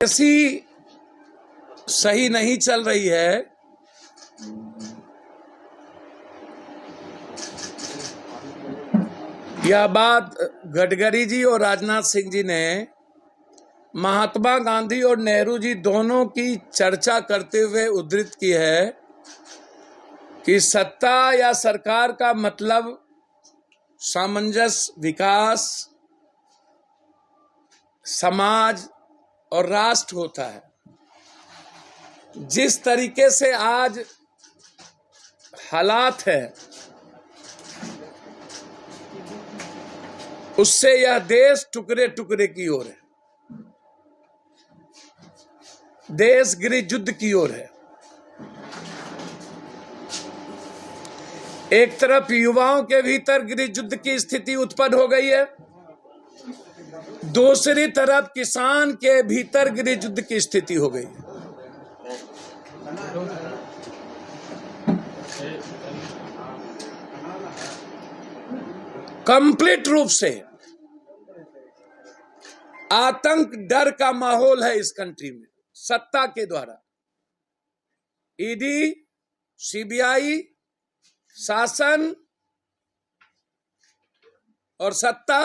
Democracy सही नहीं चल रही है, यह बात गडकरी जी और राजनाथ सिंह जी ने महात्मा गांधी और नेहरू जी दोनों की चर्चा करते हुए उद्धृत की है कि सत्ता या सरकार का मतलब सामंजस्य, विकास, समाज और राष्ट्र होता है। जिस तरीके से आज हालात है, उससे यह देश टुकड़े टुकड़े की ओर है, देश गृह युद्ध की ओर है। एक तरफ युवाओं के भीतर गृह युद्ध की स्थिति उत्पन्न हो गई है, दूसरी तरफ किसान के भीतर गृह युद्ध की स्थिति हो गई है। कंप्लीट रूप से आतंक, डर का माहौल है इस कंट्री में सत्ता के द्वारा। ईडी, सीबीआई, शासन और सत्ता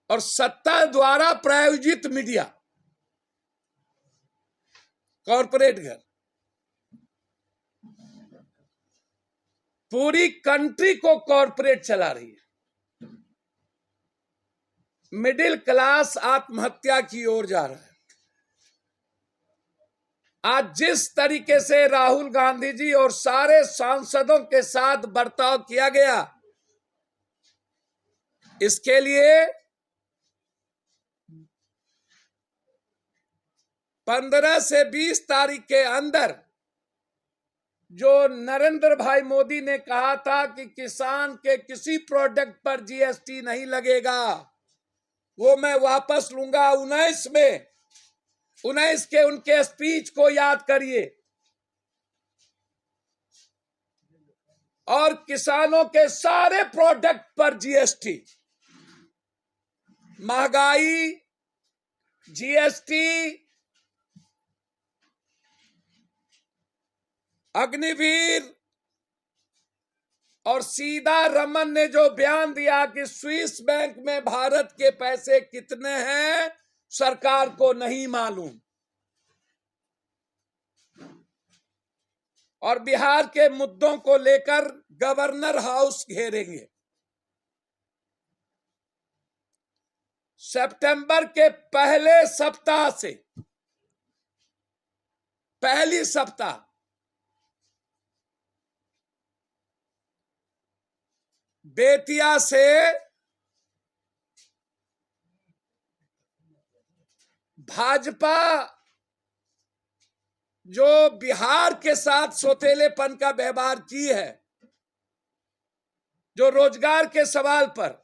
और सत्ता द्वारा प्रायोजित मीडिया, कॉरपोरेट घर पूरी कंट्री को कॉरपोरेट चला रही है। मिडिल क्लास आत्महत्या की ओर जा रहा है। आज जिस तरीके से राहुल गांधी जी और सारे सांसदों के साथ बर्ताव किया गया, इसके लिए 15 से 20 तारीख के अंदर जो नरेंद्र भाई मोदी ने कहा था कि किसान के किसी प्रोडक्ट पर जीएसटी नहीं लगेगा, वो मैं वापस लूंगा। 19 के उनके स्पीच को याद करिए और किसानों के सारे प्रोडक्ट पर जीएसटी, महंगाई, जीएसटी, अग्निवीर और सीतारमण ने जो बयान दिया कि स्विस बैंक में भारत के पैसे कितने हैं सरकार को नहीं मालूम, और बिहार के मुद्दों को लेकर गवर्नर हाउस घेरेंगे। सितंबर के पहले सप्ताह से, पहली सप्ताह बेतिया से भाजपा जो बिहार के साथ सौतेलेपन का व्यवहार की है, जो रोजगार के सवाल पर,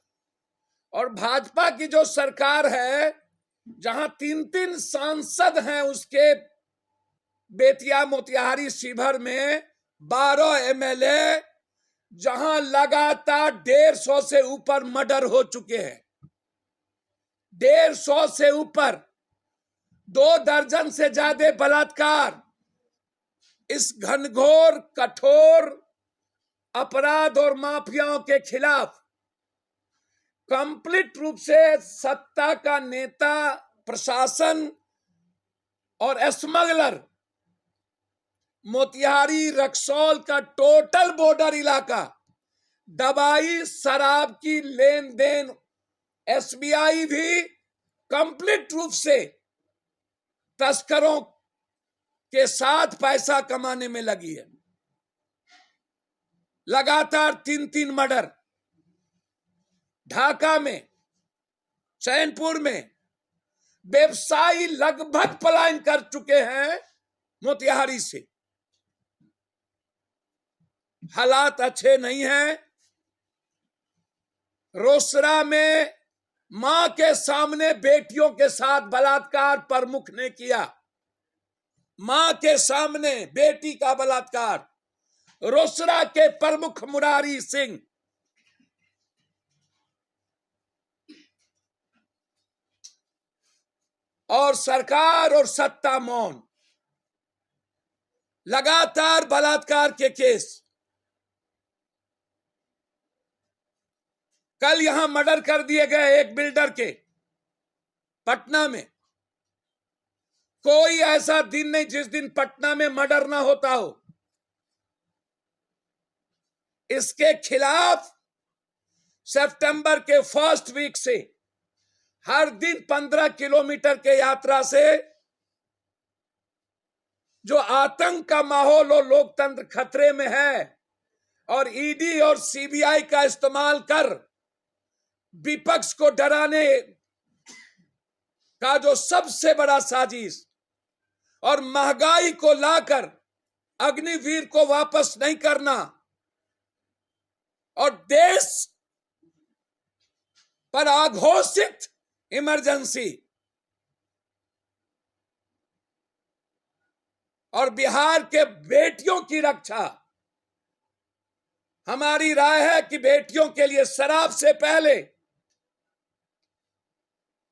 और भाजपा की जो सरकार है जहां 3-3 सांसद हैं उसके बेतिया, मोतिहारी, शिवहर में 12 एमएलए, जहां लगातार 150 से ऊपर मर्डर हो चुके हैं, 150 से ऊपर, 2 दर्जन से ज्यादा बलात्कार। इस घनघोर कठोर अपराध और माफियाओं के खिलाफ कंप्लीट रूप से सत्ता का नेता, प्रशासन और स्मगलर, मोतिहारी, रक्सौल का टोटल बॉर्डर इलाका, दवाई, शराब की लेन देन, एसबीआई भी कंप्लीट रूप से तस्करों के साथ पैसा कमाने में लगी है। लगातार 3-3 मर्डर, ढाका में, चैनपुर में, व्यवसायी लगभग पलायन कर चुके हैं मोतिहारी से। हालात अच्छे नहीं हैं। रोसड़ा में मां के सामने बेटियों के साथ बलात्कार प्रमुख ने किया, मां के सामने बेटी का बलात्कार। रोसड़ा के प्रमुख मुरारी सिंह और सरकार और सत्ता मौन। लगातार बलात्कार के केस, कल यहां मर्डर कर दिए गए एक बिल्डर के पटना में। कोई ऐसा दिन नहीं जिस दिन पटना में मर्डर ना होता हो। इसके खिलाफ सितंबर के फर्स्ट वीक से हर दिन 15 किलोमीटर के यात्रा से जो आतंक का माहौल और लोकतंत्र खतरे में है, और ईडी और सीबीआई का इस्तेमाल कर विपक्ष को डराने का जो सबसे बड़ा साजिश, और महंगाई को लाकर अग्निवीर को वापस नहीं करना, और देश पर अघोषित इमरजेंसी, और बिहार के बेटियों की रक्षा। हमारी राय है कि बेटियों के लिए शराब से पहले,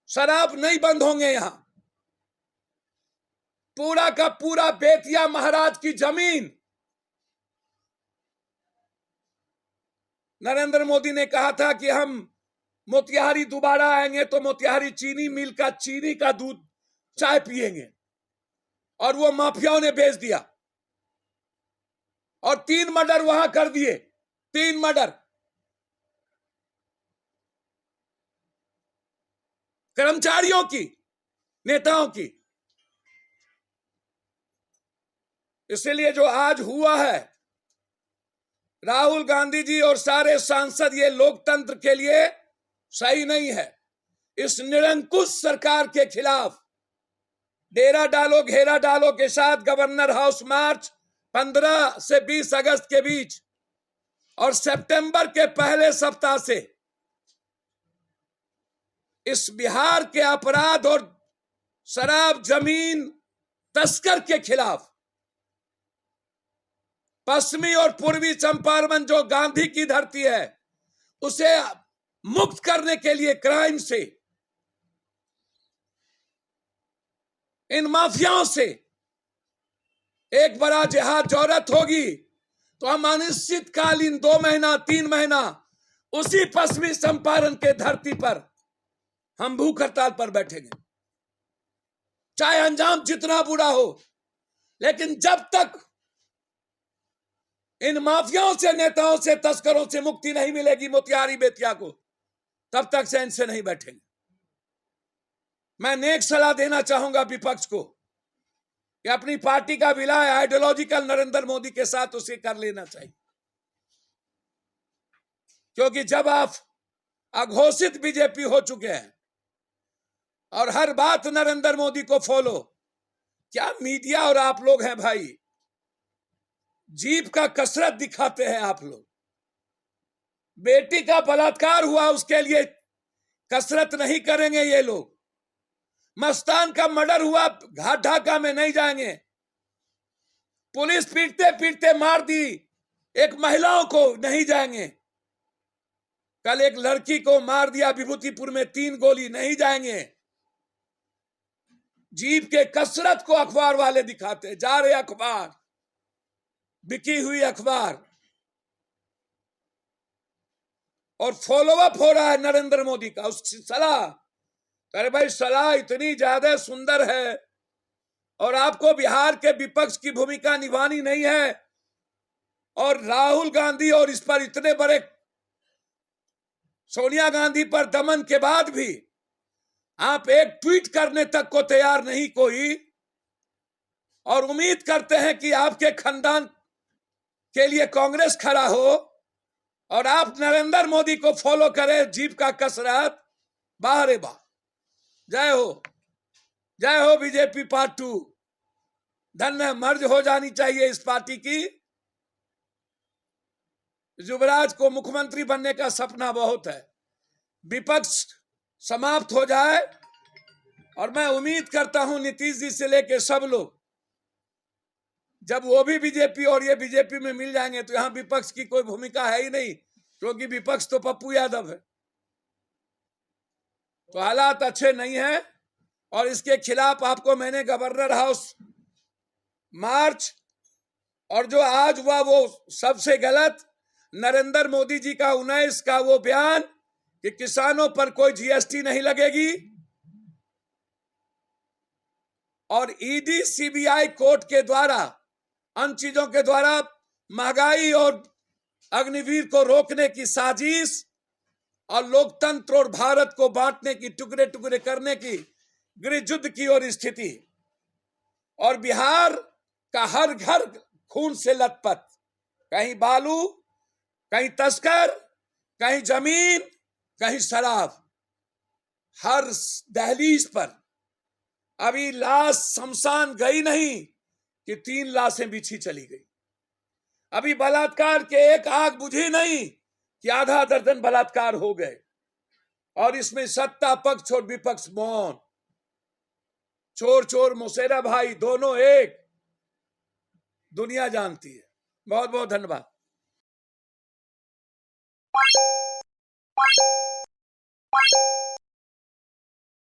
शराब नहीं बंद होंगे यहां। पूरा का पूरा बेतिया महाराज की जमीन, नरेंद्र मोदी ने कहा था कि हम मोतिहारी दोबारा आएंगे तो मोतिहारी चीनी मिल का चीनी का दूध चाय पिएंगे, और वो माफियाओं ने बेच दिया, और 3 मर्डर वहां कर दिए। 3 मर्डर कर्मचारियों की, नेताओं की। इसलिए जो आज हुआ है, राहुल गांधी जी और सारे सांसद, ये लोकतंत्र के लिए सही नहीं है। इस निरंकुश सरकार के खिलाफ डेरा डालो घेरा डालो के साथ गवर्नर हाउस मार्च 15 से 20 अगस्त के बीच, और सितंबर के पहले सप्ताह से इस बिहार के अपराध और शराब जमीन तस्कर के खिलाफ, पश्चिमी और पूर्वी चंपारण जो गांधी की धरती है, उसे मुक्त करने के लिए क्राइम से, इन माफियाओं से एक बड़ा जिहाद जरूरत होगी। तो हम अनिश्चितकालीन 2 महीना 3 महीना उसी पश्चिमी चंपारण के धरती पर हम भूख हड़ताल पर बैठेंगे, चाहे अंजाम जितना बुरा हो। लेकिन जब तक इन माफियाओं से, नेताओं से, तस्करों से मुक्ति नहीं मिलेगी मोतिहारी बेतिया को, तब तक से इनसे नहीं बैठेंगे। मैं नेक सलाह देना चाहूंगा विपक्ष को कि अपनी पार्टी का विलय आइडियोलॉजिकल नरेंद्र मोदी के साथ उसे कर लेना चाहिए, क्योंकि जब आप अघोषित बीजेपी हो चुके हैं और हर बात नरेंद्र मोदी को फॉलो, क्या मीडिया और आप लोग हैं भाई, जीप का कसरत दिखाते हैं आप लोग। बेटी का बलात्कार हुआ, उसके लिए कसरत नहीं करेंगे ये लोग। मस्तान का मर्डर हुआ, घाट ढाका में नहीं जाएंगे। पुलिस पीटते पीटते मार दी एक महिलाओं को, नहीं जाएंगे। कल एक लड़की को मार दिया विभूतिपुर में 3 गोली, नहीं जाएंगे। जीप के कसरत को अखबार वाले दिखाते, जा रहे अखबार, बिकी हुई अखबार, और फॉलोअप हो रहा है नरेंद्र मोदी का उसकी सलाह। अरे भाई, सलाह इतनी ज्यादा सुंदर है और आपको बिहार के विपक्ष की भूमिका निभानी नहीं है, और राहुल गांधी और इस पर इतने बड़े सोनिया गांधी पर दमन के बाद भी आप एक ट्वीट करने तक को तैयार नहीं कोई, और उम्मीद करते हैं कि आपके खानदान के लिए कांग्रेस खड़ा हो और आप नरेंद्र मोदी को फॉलो करें। जीप का कसरत, बाहरे वाह, जय हो बीजेपी पार्ट 2। धन्य मर्ज हो जानी चाहिए इस पार्टी की। युवराज को मुख्यमंत्री बनने का सपना बहुत है, विपक्ष समाप्त हो जाए, और मैं उम्मीद करता हूं नीतीश जी से लेके सब लोग, जब वो भी बीजेपी और ये बीजेपी में मिल जाएंगे तो यहां विपक्ष की कोई भूमिका है ही नहीं, क्योंकि विपक्ष तो पप्पू यादव है। तो हालात अच्छे नहीं है, और इसके खिलाफ आपको मैंने गवर्नर हाउस मार्च और जो आज हुआ वो सबसे गलत, नरेंद्र मोदी जी का 19 का वो बयान कि किसानों पर कोई जीएसटी नहीं लगेगी, और ईडी सीबीआई कोर्ट के द्वारा अन चीजों के द्वारा महंगाई और अग्निवीर को रोकने की साजिश और लोकतंत्र और भारत को बांटने की, टुकड़े टुकड़े करने की गृह युद्ध की ओर स्थिति, और बिहार का हर घर खून से लथपथ, कहीं बालू, कहीं तस्कर, कहीं जमीन, कहीं शराब, हर दहलीज पर अभी लाश शमशान गई नहीं कि 3 लाशें बिछी चली गई। अभी बलात्कार के एक आग बुझी नहीं कि आधा दर्जन बलात्कार हो गए, और इसमें सत्ता पक्ष और विपक्ष मौन। चोर चोर मौसेरा भाई दोनों एक, दुनिया जानती है। बहुत बहुत धन्यवाद।